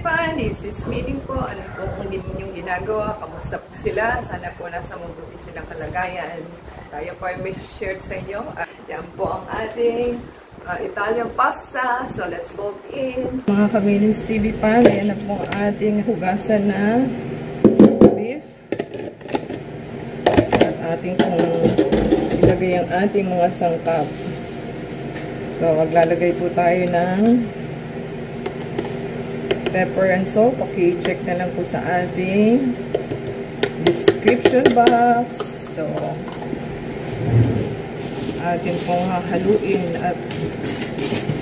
Pan, Sis Miling po. Ano po kung ninyong ginagawa? Kamusta po sila? Sana po nasa mabuti silang kalagayan. Tayo po ay may share sa inyo. Yan po ang ating Italian pasta. So let's go in. Mga kamilings TV Pan, ayan na po ang ating hugasan na beef. At ating pong ilagay ang ating mga sangkap. So maglalagay po tayo ng pepper and salt. Okay, check na lang po sa ating description box. So, atin pong haluin at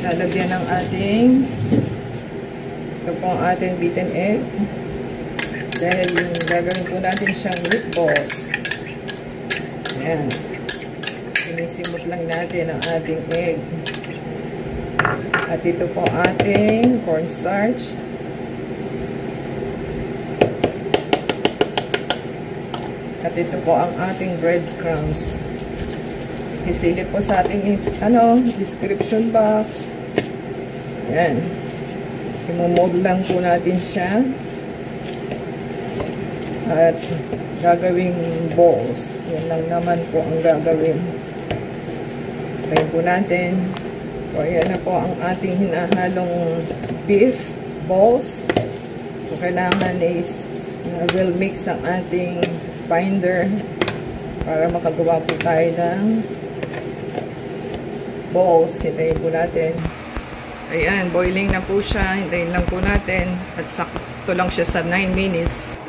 lalagyan ng ating ito pong ating beaten egg. Dahil gagawin po natin siyang meatballs. Ayan. Sinisimot lang natin ang ating egg. At ito po ating cornstarch. At ito po ang ating breadcrumbs. Isilip po sa ating description box. Ayan. I-mold lang po natin siya. At gagawing balls. Yan lang naman po ang gagawin. Tayo po natin. So, ayan na po ang ating hinahalong beef balls. So, kailangan is we'll mix ang ating binder para makagawa po tayo ng balls. Hintayin po natin. Ayan, boiling na po siya. Hintayin lang po natin. At sakto lang siya sa 9 minutes.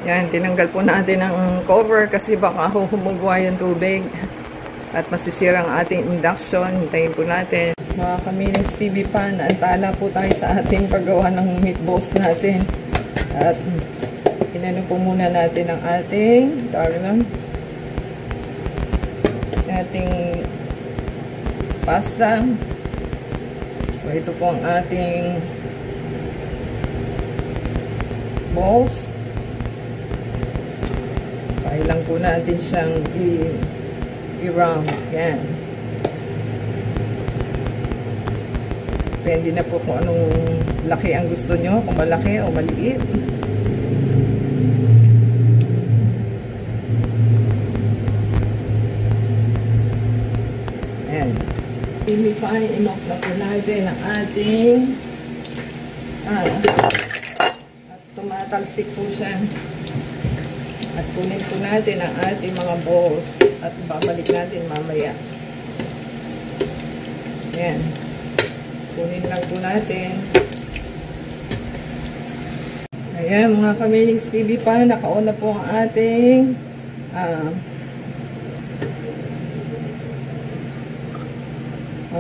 Ayan, tinanggal po natin ang cover kasi baka humugwa yung tubig. At masisira ang ating induction. Hintayin po natin. Mga kamilings TV Pan, antala po tayo sa ating paggawa ng meatballs natin. At inano po muna natin ang ating pasta. So, ito po ang ating balls. Kaya lang po natin siyang i-round. Yan. Depende na po kung anong laki ang gusto nyo. Kung malaki o maliit. Pinify, inoff na po natin ang ating at tumatalsik po siya. At kunin po natin ang ating mga balls at babalik natin mamaya. Ayan. Kunin lang po natin. Ayan, mga kamilings TV pa, nakaon na po ang ating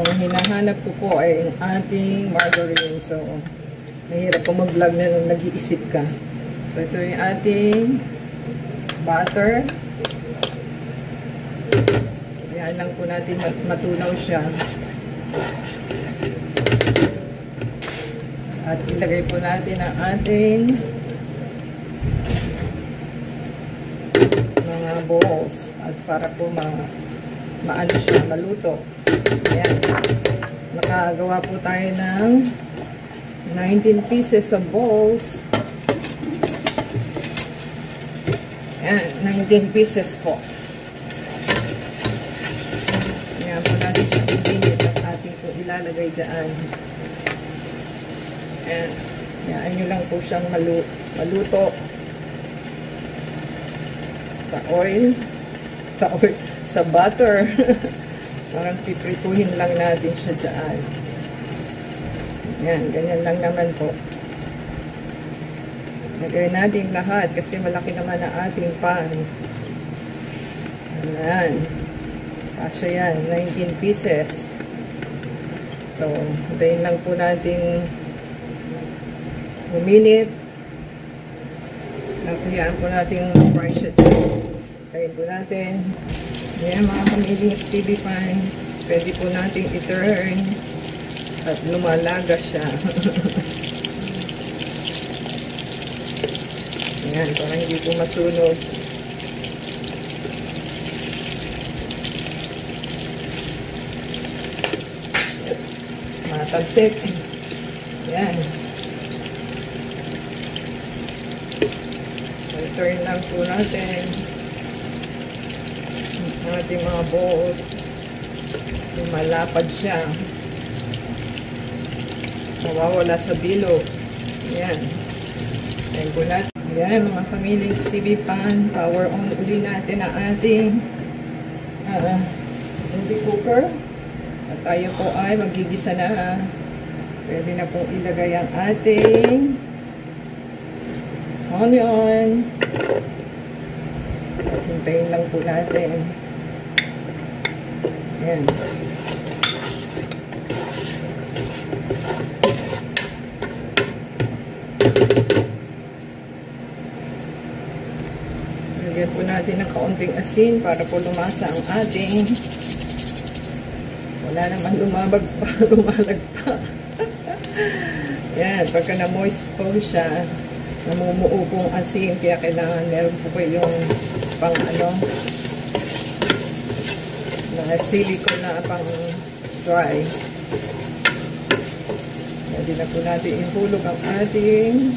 ang hinahanap ko po ay ang ating margarine. So, mahirap po mag-vlog na nung nag-iisip ka. So, ito yung ating butter. Ayan lang po natin matunaw siya. At ilagay po natin ang ating mga balls. At para po maano siya, maluto. Ayan. Nakagawa po tayo ng 19 pieces of balls. Ayan, 19 pieces po. Ayan po natin siya pipinit at ating po ilalagay dyan. Ayan. Ayan nyo lang po siyang maluto. Sa butter. Parang piprituhin lang natin siya dyan. Yan, ganyan lang naman po. Lagay natin lahat kasi malaki naman ang ating pan. Ayan. Kasya yan, 19 pieces. So, hintayin lang po natin uminit. At hayaan po natin fry siya dyan. Hintayin po natin. Ayan, mga kamilings TV Pan, pwede po natin i-turn at lumalaga siya. Ayan, para hindi po masunog. Matalsik. Ayan. I-turn lang po natin ang ating mga balls. Malapad siya. Mawawala sa bilog. Ayan. Ayan po natin. Ayan mga kamilis, TV pan. Power on uli natin ang ating hindi cooker. At tayo po ay magigisa na. Pwede na pong ilagay ang ating onion. At hintayin lang po natin. Ayan. Lagyan po natin ng kaunting asin para po lumasa ang ating. Wala naman lumalagpak. Yan, pagka na-moist po siya, namumuo pong asin, kaya kailangan meron po yung pang na silicone na pang dry. Pwede na po natin ihulog ang ating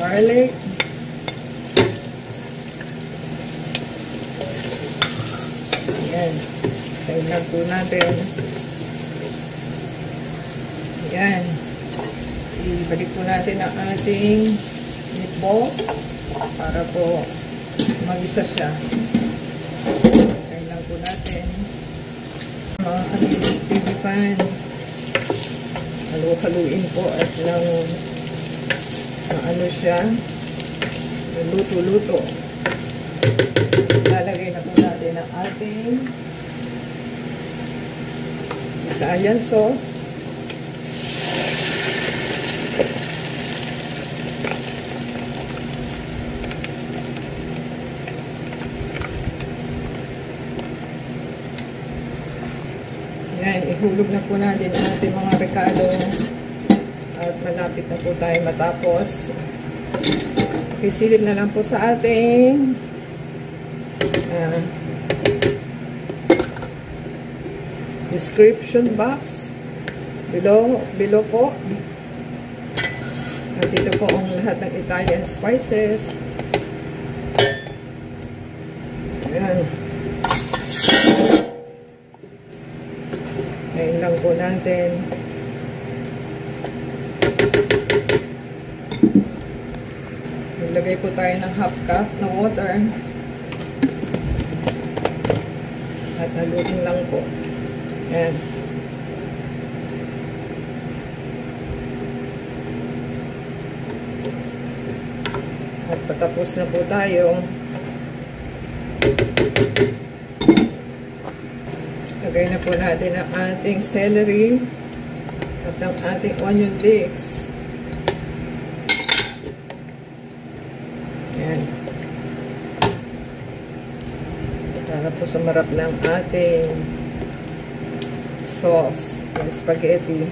garlic. Ayan. Tayo lang po natin. Ayan. Ibalik po natin ang ating meatballs para po mag-isa siya. Tayo lang po natin. Mga kamilis TV pan. Halu-haluin po at lang siya, luto-luto. Lalagay na po natin ang ating Italian sauce. Yan, ihulog na po natin ang ating mga rekado. At malapit na po tayo matapos. Isilip na lang po sa ating description box below po. At dito po ang lahat ng Italian spices. Ayan. Ngayon lang po natin. Maglagay po tayo ng half cup na water. At haluin lang po. Ayan. At patapos na po tayo. Lagay na po natin ang ating celery at ang ating onion leeks. Ayan. Para po sumarap ng ating sauce ng spaghetti.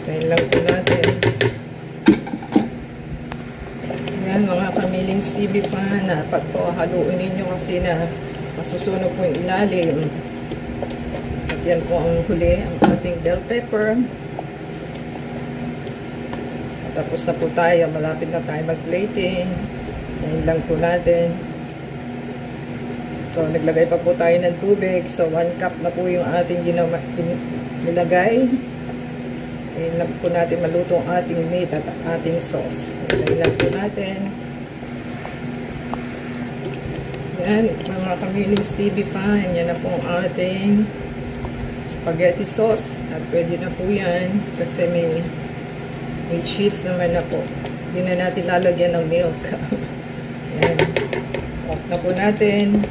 Ayan lang po natin. Ayan mga kamiling TV pan. Dapat po haluin ninyo kasi na masusunog po yung ilalim. At yan po ang huli, ang ating bell pepper. Tapos na po tayo, malapit na tayo mag-plating. Ngayon lang po natin. So, naglagay pa po tayo ng tubig. So, 1 cup na po yung ating nilagay. Ngayon lang po natin maluto ang ating meat at ating sauce. Ngayon lang po natin. Yan, mga kamilis TV fan. Yan na po ang ating spaghetti sauce. At pwede na po yan kasi may cheese naman na po. Hindi na natin lalagyan ng milk. Yan. Off na po natin.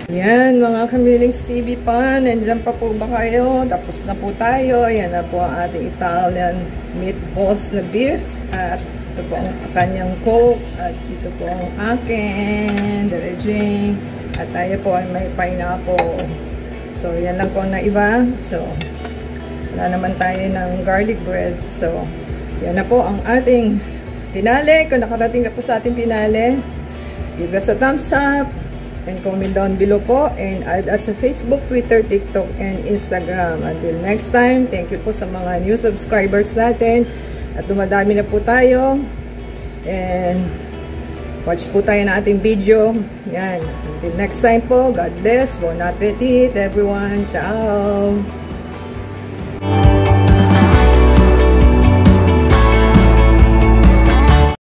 Yan, mga kamilings TV pan. Nandiyan pa po ba kayo? Tapos na po tayo. Yan na po ang ating Italian meatballs na beef. At ito po ang kanyang coke. At ito po ang akin. Direjing. At tayo po ay may pineapple. So, yan lang po ang naiba. So, wala naman tayo ng garlic bread. So, yan na po ang ating pinale. Kung nakarating ka po sa ating pinale, give us a thumbs up. and comment down below po, and add us sa Facebook, Twitter, TikTok, and Instagram. Until next time, thank you po sa mga new subscribers natin, at dumadami na po tayo, and watch po tayo na ating video. Yan. Until next time po, God bless, bon appetit everyone, ciao!